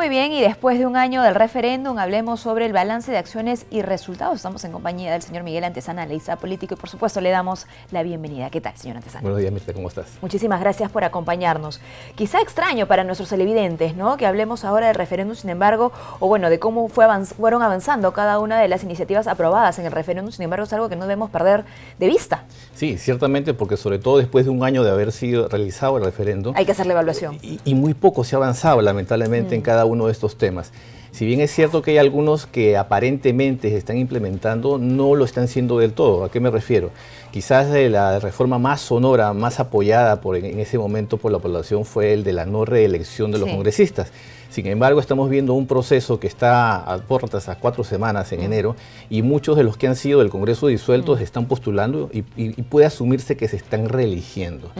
Muy bien, y después de un año del referéndum, hablemos sobre el balance de acciones y resultados. Estamos en compañía del señor Miguel Antezana, analista político, y por supuesto le damos la bienvenida. ¿Qué tal, señor Antezana? Buenos días, Mirta, ¿cómo estás? Muchísimas gracias por acompañarnos. Quizá extraño para nuestros televidentes, ¿no?, que hablemos ahora del referéndum, sin embargo, o bueno, de cómo fueron avanzando cada una de las iniciativas aprobadas en el referéndum. Sin embargo, es algo que no debemos perder de vista. Sí, ciertamente, porque sobre todo después de un año de haber sido realizado el referéndum, hay que hacer la evaluación. Y muy poco se ha avanzado, lamentablemente, en cada uno de estos temas. Si bien es cierto que hay algunos que aparentemente se están implementando, no lo están haciendo del todo. ¿A qué me refiero? Quizás la reforma más sonora, más apoyada en ese momento por la población fue el de la no reelección de los congresistas. Sin embargo, estamos viendo un proceso que está a puertas a 4 semanas en enero, y muchos de los que han sido del Congreso disuelto se están postulando y puede asumirse que se están reeligiendo.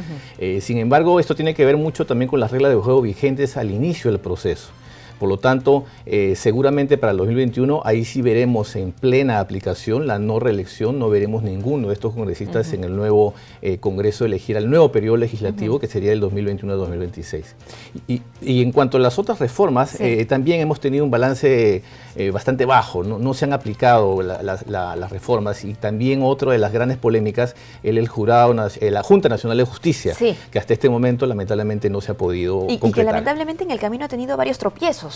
Sin embargo, esto tiene que ver mucho también con las reglas de juego vigentes al inicio del proceso. Por lo tanto, seguramente para el 2021 ahí sí veremos en plena aplicación la no reelección. No veremos ninguno de estos congresistas en el nuevo Congreso elegir al nuevo periodo legislativo, que sería el 2021-2026. Y en cuanto a las otras reformas, también hemos tenido un balance bastante bajo. No se han aplicado las reformas, y también otra de las grandes polémicas, el jurado, la Junta Nacional de Justicia, que hasta este momento lamentablemente no se ha podido concretar. Y que lamentablemente en el camino ha tenido varios tropiezos.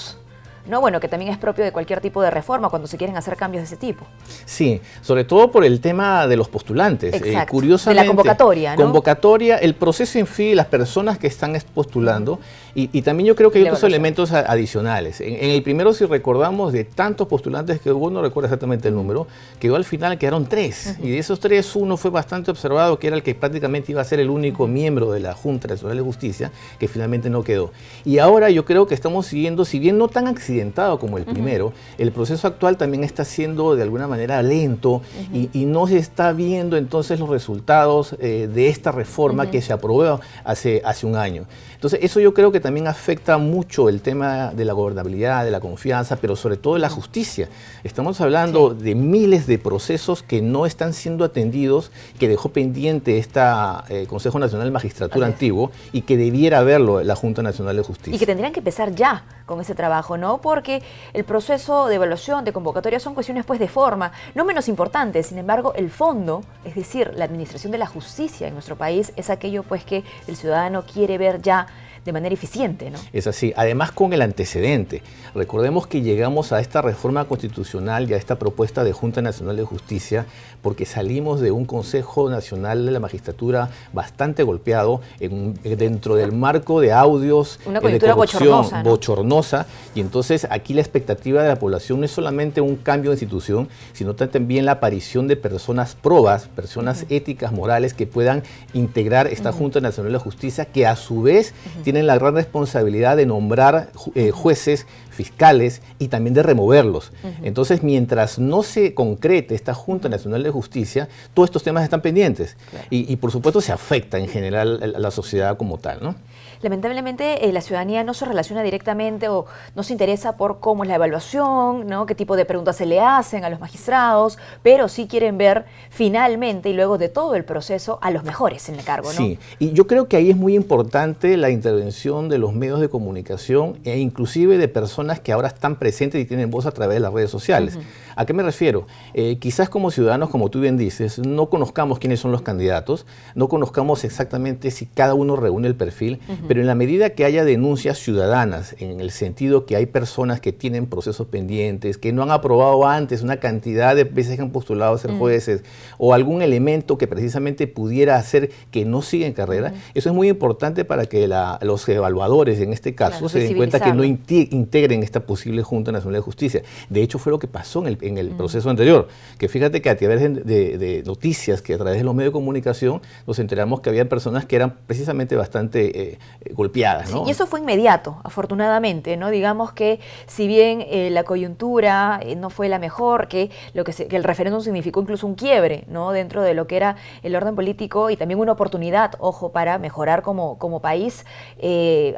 No, bueno, que también es propio de cualquier tipo de reforma cuando se quieren hacer cambios de ese tipo. Sí, sobre todo por el tema de los postulantes. Exacto, curiosamente, de la convocatoria, ¿no? Convocatoria, el proceso en sí, las personas que están postulando, y también yo creo que hay otros elementos adicionales. En el primero, si recordamos, de tantos postulantes que hubo, no recuerdo exactamente el número, quedó al final, quedaron 3. Y de esos 3, uno fue bastante observado, que era el que prácticamente iba a ser el único miembro de la Junta Nacional de Justicia, que finalmente no quedó. Y ahora yo creo que estamos siguiendo, si bien no tan accidentado como el primero, el proceso actual también está siendo de alguna manera lento, y no se está viendo entonces los resultados de esta reforma que se aprobó hace un año. Entonces eso yo creo que también afecta mucho el tema de la gobernabilidad, de la confianza, pero sobre todo de la justicia. Estamos hablando de miles de procesos que no están siendo atendidos, que dejó pendiente Consejo Nacional de Magistratura antiguo, y que debiera verlo la Junta Nacional de Justicia. Y que tendrían que empezar ya con ese trabajo, ¿no? Porque el proceso de evaluación, de convocatoria, son cuestiones pues de forma, no menos importantes. Sin embargo, el fondo, es decir, la administración de la justicia en nuestro país, es aquello pues que el ciudadano quiere ver ya de manera eficiente, ¿no? Es así, además con el antecedente. Recordemos que llegamos a esta reforma constitucional y a esta propuesta de Junta Nacional de Justicia porque salimos de un Consejo Nacional de la Magistratura bastante golpeado dentro del marco de audios de corrupción bochornosa, y entonces aquí la expectativa de la población no es solamente un cambio de institución, sino también la aparición de personas probas, personas éticas, morales, que puedan integrar esta Junta Nacional de Justicia, que a su vez tienen la gran responsabilidad de nombrar jueces, fiscales, y también de removerlos. Entonces, mientras no se concrete esta Junta Nacional de Justicia, todos estos temas están pendientes. Y por supuesto se afecta en general a la sociedad como tal, ¿no? Lamentablemente la ciudadanía no se relaciona directamente o no se interesa por cómo es la evaluación, ¿no?, qué tipo de preguntas se le hacen a los magistrados, pero sí quieren ver finalmente, y luego de todo el proceso, a los mejores en el cargo, ¿no? Sí, y yo creo que ahí es muy importante la intervención de los medios de comunicación, e inclusive de personas que ahora están presentes y tienen voz a través de las redes sociales. ¿A qué me refiero? Quizás como ciudadanos, como tú bien dices, no conozcamos quiénes son los candidatos, no conozcamos exactamente si cada uno reúne el perfil, pero en la medida que haya denuncias ciudadanas, en el sentido que hay personas que tienen procesos pendientes, que no han aprobado antes una cantidad de veces que han postulado a ser jueces, o algún elemento que precisamente pudiera hacer que no siga en carrera, eso es muy importante para que los evaluadores, en este caso, se den cuenta que no integren esta posible Junta Nacional de Justicia. De hecho, fue lo que pasó en el proceso anterior, que fíjate que a través de noticias, que a través de los medios de comunicación, nos enteramos que había personas que eran precisamente bastante golpeadas, ¿no? Sí, y eso fue inmediato, afortunadamente, ¿no? Digamos que si bien la coyuntura no fue la mejor, que el referéndum significó incluso un quiebre, ¿no?, dentro de lo que era el orden político, y también una oportunidad, ojo, para mejorar como país,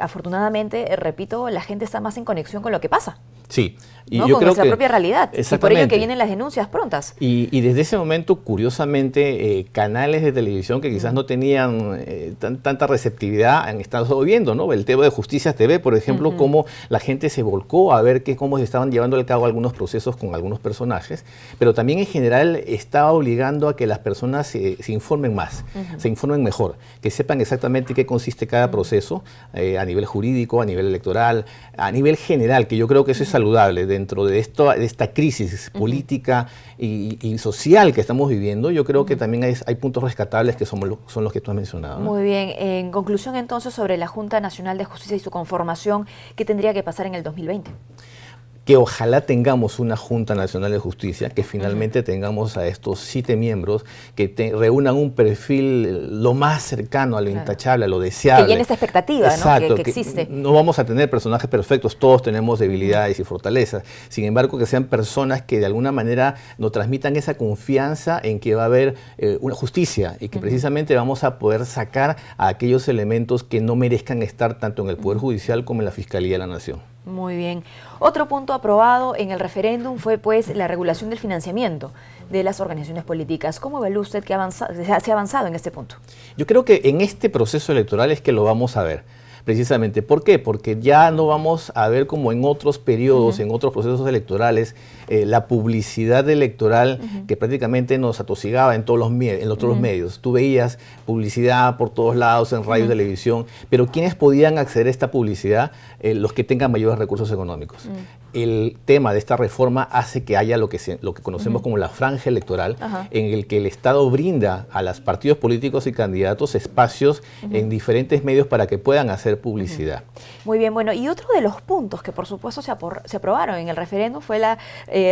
afortunadamente, repito, la gente está más en conexión con lo que pasa. Sí. Y ¿no? yo Con creo nuestra que, propia realidad. Y por ello que vienen las denuncias prontas. Y desde ese momento, curiosamente, canales de televisión que quizás no tenían tanta receptividad han estado viendo, ¿no? El tema de Justicia TV, por ejemplo, cómo la gente se volcó a ver cómo se estaban llevando a cabo algunos procesos con algunos personajes, pero también en general estaba obligando a que las personas se informen más, se informen mejor, que sepan exactamente qué consiste cada proceso a nivel jurídico, a nivel electoral, a nivel general, que yo creo que eso es saludable dentro de esta crisis política y social que estamos viviendo. Yo creo que también hay puntos rescatables que son los que tú has mencionado, ¿no? Muy bien. En conclusión, entonces, sobre la Junta Nacional de Justicia y su conformación, ¿qué tendría que pasar en el 2020? Que ojalá tengamos una Junta Nacional de Justicia, que finalmente tengamos a estos 7 miembros que reúnan un perfil lo más cercano a lo intachable, a lo deseable. Que llene esa expectativa, exacto, ¿no? que existe. No vamos a tener personajes perfectos, todos tenemos debilidades y fortalezas. Sin embargo, que sean personas que de alguna manera nos transmitan esa confianza en que va a haber una justicia y que precisamente vamos a poder sacar a aquellos elementos que no merezcan estar tanto en el Poder Judicial como en la Fiscalía de la Nación. Muy bien. Otro punto aprobado en el referéndum fue pues la regulación del financiamiento de las organizaciones políticas. ¿Cómo evalúa usted que se ha avanzado en este punto? Yo creo que en este proceso electoral es que lo vamos a ver. Precisamente, ¿por qué? Porque ya no vamos a ver como en otros periodos, en otros procesos electorales, la publicidad electoral que prácticamente nos atosigaba en todos los medios. Tú veías publicidad por todos lados, en radio y televisión, pero ¿quiénes podían acceder a esta publicidad? Los que tengan mayores recursos económicos. El tema de esta reforma hace que haya lo que conocemos como la franja electoral, en el que el Estado brinda a los partidos políticos y candidatos espacios en diferentes medios para que puedan hacer publicidad. Muy bien, bueno, y otro de los puntos que por supuesto se aprobaron en el referéndum fue la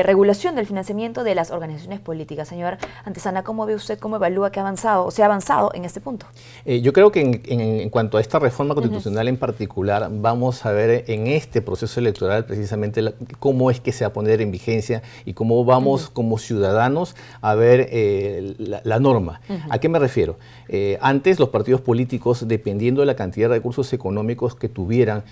regulación del financiamiento de las organizaciones políticas. Señor Antezana, ¿cómo ve usted, cómo evalúa que se ha avanzado en este punto? Yo creo que en cuanto a esta reforma constitucional en particular, vamos a ver en este proceso electoral precisamente cómo es que se va a poner en vigencia y cómo vamos como ciudadanos a ver la norma. ¿A qué me refiero? Antes los partidos políticos, dependiendo de la cantidad de recursos económicos que tuvieran,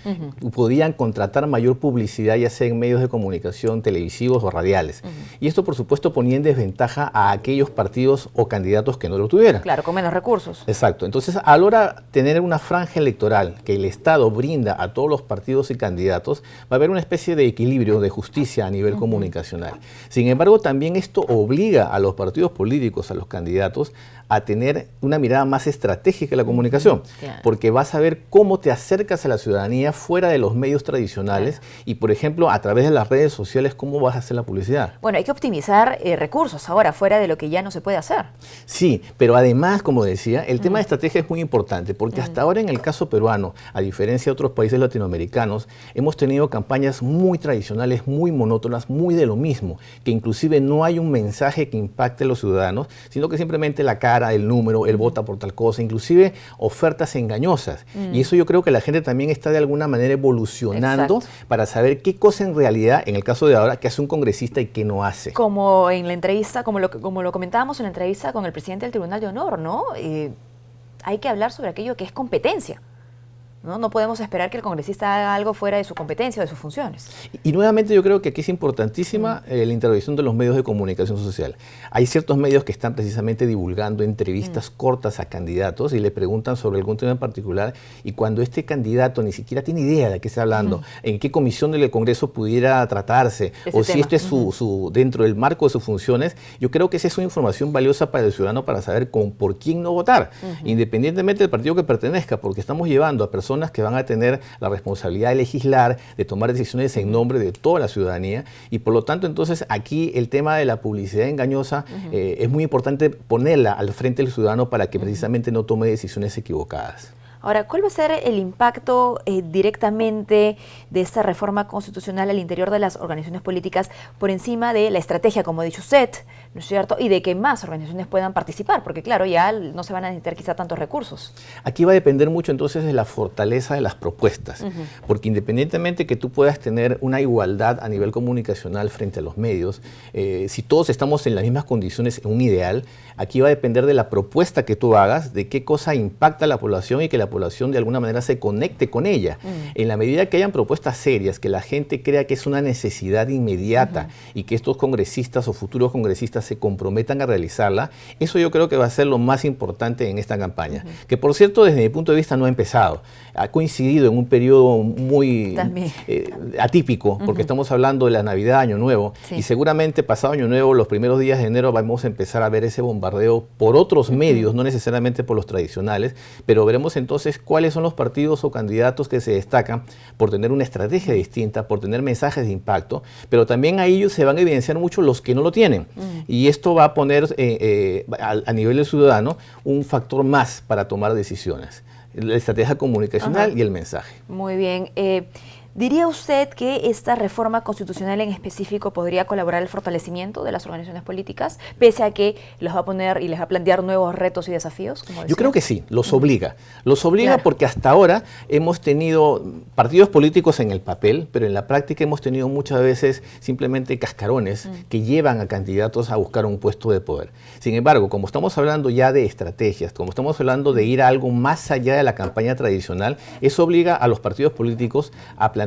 podían contratar mayor publicidad, ya sea en medios de comunicación, televisivos o radiales. Y esto, por supuesto, ponía en desventaja a aquellos partidos o candidatos que no lo tuvieran. Claro, con menos recursos. Exacto. Entonces, a la hora de tener una franja electoral que el Estado brinda a todos los partidos y candidatos, va a haber una especie de equilibrio, de justicia a nivel comunicacional. Sin embargo, también esto obliga a los partidos políticos, a los candidatos, a tener una mirada más estratégica en la comunicación, porque vas a ver cómo te acercas a la ciudadanía fuera de los medios tradicionales y, por ejemplo, a través de las redes sociales, cómo vas a hacer la publicidad. Bueno, hay que optimizar recursos ahora, fuera de lo que ya no se puede hacer. Sí, pero además, como decía, el tema de estrategia es muy importante, porque hasta ahora en el caso peruano, a diferencia de otros países latinoamericanos, hemos tenido campañas muy tradicionales, muy monótonas, muy de lo mismo, que inclusive no hay un mensaje que impacte a los ciudadanos, sino que simplemente la cara, el número, el vota por tal cosa, inclusive ofertas engañosas. Y eso yo creo que la gente también está de alguna manera evolucionando para saber qué cosa en realidad, en el caso de ahora, que hace un congresista y qué no hace. Como en la entrevista, como lo comentábamos en la entrevista con el presidente del Tribunal de Honor, ¿no? Hay que hablar sobre aquello que es competencia. No podemos esperar que el congresista haga algo fuera de su competencia o de sus funciones. Y nuevamente yo creo que aquí es importantísima la intervención de los medios de comunicación social. Hay ciertos medios que están precisamente divulgando entrevistas cortas a candidatos y le preguntan sobre algún tema en particular, y cuando este candidato ni siquiera tiene idea de qué está hablando, en qué comisión del Congreso pudiera tratarse, o si esto es dentro del marco de sus funciones, yo creo que esa es una información valiosa para el ciudadano para saber por quién no votar, independientemente del partido que pertenezca, porque estamos llevando a personas que van a tener la responsabilidad de legislar, de tomar decisiones en nombre de toda la ciudadanía, y por lo tanto entonces aquí el tema de la publicidad engañosa es muy importante ponerla al frente del ciudadano para que precisamente no tome decisiones equivocadas. Ahora, ¿cuál va a ser el impacto directamente de esta reforma constitucional al interior de las organizaciones políticas por encima de la estrategia, como ha dicho usted, ¿no es cierto? Y de que más organizaciones puedan participar, porque claro, ya no se van a necesitar quizá tantos recursos. Aquí va a depender mucho entonces de la fortaleza de las propuestas, porque independientemente que tú puedas tener una igualdad a nivel comunicacional frente a los medios, si todos estamos en las mismas condiciones en un ideal, aquí va a depender de la propuesta que tú hagas, de qué cosa impacta a la población y que la población de alguna manera se conecte con ella. En la medida que hayan propuestas serias, que la gente crea que es una necesidad inmediata y que estos congresistas o futuros congresistas se comprometan a realizarla, eso yo creo que va a ser lo más importante en esta campaña. Que por cierto, desde mi punto de vista no ha empezado. Ha coincidido en un periodo muy atípico, porque estamos hablando de la Navidad, Año Nuevo, y seguramente pasado Año Nuevo, los primeros días de enero vamos a empezar a ver ese bombardeo por otros medios, no necesariamente por los tradicionales, pero veremos entonces cuáles son los partidos o candidatos que se destacan por tener una estrategia distinta, por tener mensajes de impacto, pero también a ellos se van a evidenciar mucho los que no lo tienen. Y esto va a poner a nivel del ciudadano un factor más para tomar decisiones. La estrategia comunicacional y el mensaje. Muy bien. ¿Diría usted que esta reforma constitucional en específico podría colaborar al fortalecimiento de las organizaciones políticas, pese a que los va a poner y les va a plantear nuevos retos y desafíos? Yo creo que sí, los obliga. Los obliga porque hasta ahora hemos tenido partidos políticos en el papel, pero en la práctica hemos tenido muchas veces simplemente cascarones que llevan a candidatos a buscar un puesto de poder. Sin embargo, como estamos hablando ya de estrategias, como estamos hablando de ir a algo más allá de la campaña tradicional, eso obliga a los partidos políticos a plantear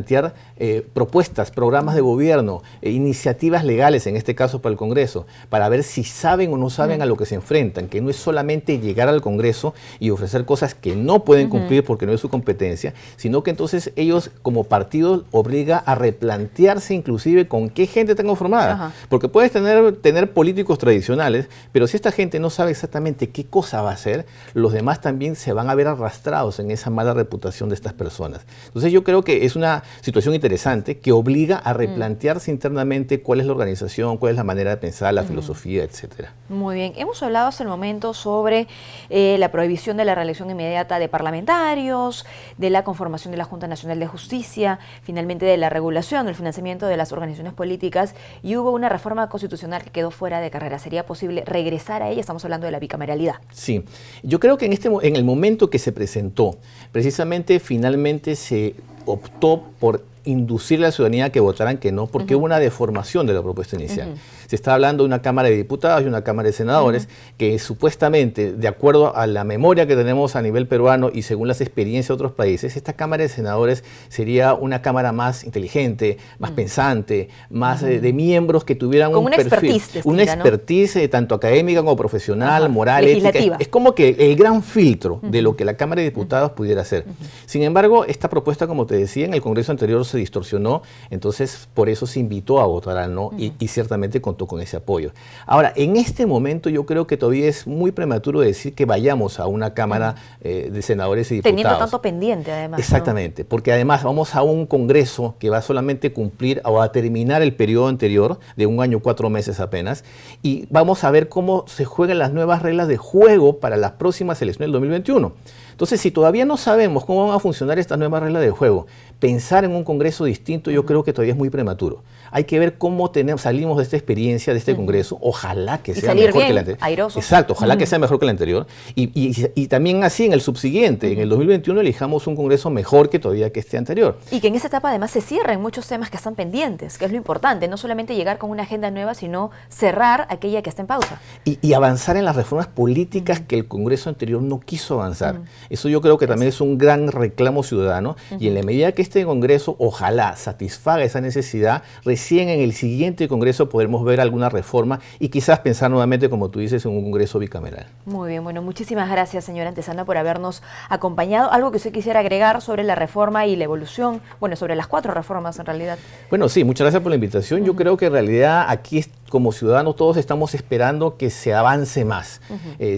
propuestas, programas de gobierno, iniciativas legales, en este caso para el Congreso, para ver si saben o no saben a lo que se enfrentan, que no es solamente llegar al Congreso y ofrecer cosas que no pueden cumplir porque no es su competencia, sino que entonces ellos como partidos obliga a replantearse inclusive con qué gente está conformada. Porque puedes tener políticos tradicionales, pero si esta gente no sabe exactamente qué cosa va a hacer, los demás también se van a ver arrastrados en esa mala reputación de estas personas. Entonces yo creo que es una situación interesante que obliga a replantearse internamente cuál es la organización, cuál es la manera de pensar, la filosofía, etcétera. Muy bien. Hemos hablado hasta el momento sobre la prohibición de la reelección inmediata de parlamentarios, de la conformación de la Junta Nacional de Justicia, finalmente de la regulación del financiamiento de las organizaciones políticas, y hubo una reforma constitucional que quedó fuera de carrera. ¿Sería posible regresar a ella? Estamos hablando de la bicameralidad. Sí. Yo creo que en el momento que se presentó, precisamente finalmente se optó por inducirle a la ciudadanía a que votaran que no, porque hubo una deformación de la propuesta inicial. Se está hablando de una Cámara de Diputados y una Cámara de Senadores que supuestamente, de acuerdo a la memoria que tenemos a nivel peruano y según las experiencias de otros países, esta Cámara de Senadores sería una Cámara más inteligente, más pensante, más de miembros que tuvieran un perfil, una expertise tanto académica como profesional, moral, ética. Es como que el gran filtro de lo que la Cámara de Diputados pudiera hacer. Sin embargo, esta propuesta, como te decía, en el Congreso anterior se distorsionó, entonces por eso se invitó a votar al no y ciertamente contó con ese apoyo. Ahora, en este momento yo creo que todavía es muy prematuro decir que vayamos a una Cámara de Senadores y Diputados. Teniendo tanto pendiente, además. Exactamente, porque además vamos a un Congreso que va solamente a cumplir o a terminar el periodo anterior de 1 año 4 meses apenas, y vamos a ver cómo se juegan las nuevas reglas de juego para las próximas elecciones del 2021. Entonces, si todavía no sabemos cómo van a funcionar estas nuevas reglas de juego, pensar en un Congreso distinto yo creo que todavía es muy prematuro. Hay que ver cómo salimos de esta experiencia, de este Congreso. Ojalá que sea mejor que la anterior. Airosos. Exacto, ojalá que sea mejor que la anterior. Y también así en el subsiguiente, en el 2021, elijamos un Congreso mejor que todavía que este anterior. Y que en esta etapa además se cierren muchos temas que están pendientes, que es lo importante. No solamente llegar con una agenda nueva, sino cerrar aquella que está en pausa. Y avanzar en las reformas políticas que el Congreso anterior no quiso avanzar. Eso yo creo que también es un gran reclamo ciudadano y en la medida que este Congreso ojalá satisfaga esa necesidad, recién en el siguiente Congreso podremos ver alguna reforma y quizás pensar nuevamente, como tú dices, en un Congreso bicameral. Muy bien, bueno, muchísimas gracias, señora Antezana, por habernos acompañado. ¿Algo que usted quisiera agregar sobre la reforma y la evolución? Bueno, sobre las 4 reformas en realidad. Bueno, sí, muchas gracias por la invitación. Yo creo que en realidad aquí como ciudadanos todos estamos esperando que se avance más.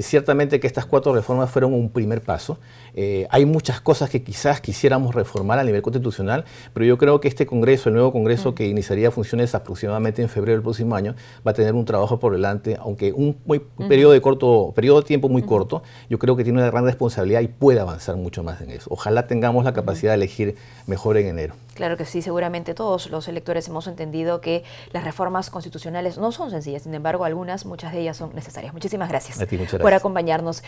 Ciertamente que estas 4 reformas fueron un primer paso. Hay muchas cosas que quizás quisiéramos reformar a nivel constitucional, pero yo creo que este Congreso, el nuevo Congreso que iniciaría funciones aproximadamente en febrero del próximo año, va a tener un trabajo por delante, aunque un periodo de tiempo muy corto, yo creo que tiene una gran responsabilidad y puede avanzar mucho más en eso. Ojalá tengamos la capacidad de elegir mejor en enero. Claro que sí, seguramente todos los electores hemos entendido que las reformas constitucionales no son sencillas, sin embargo, muchas de ellas son necesarias. Muchísimas gracias, a ti, muchas gracias por acompañarnos.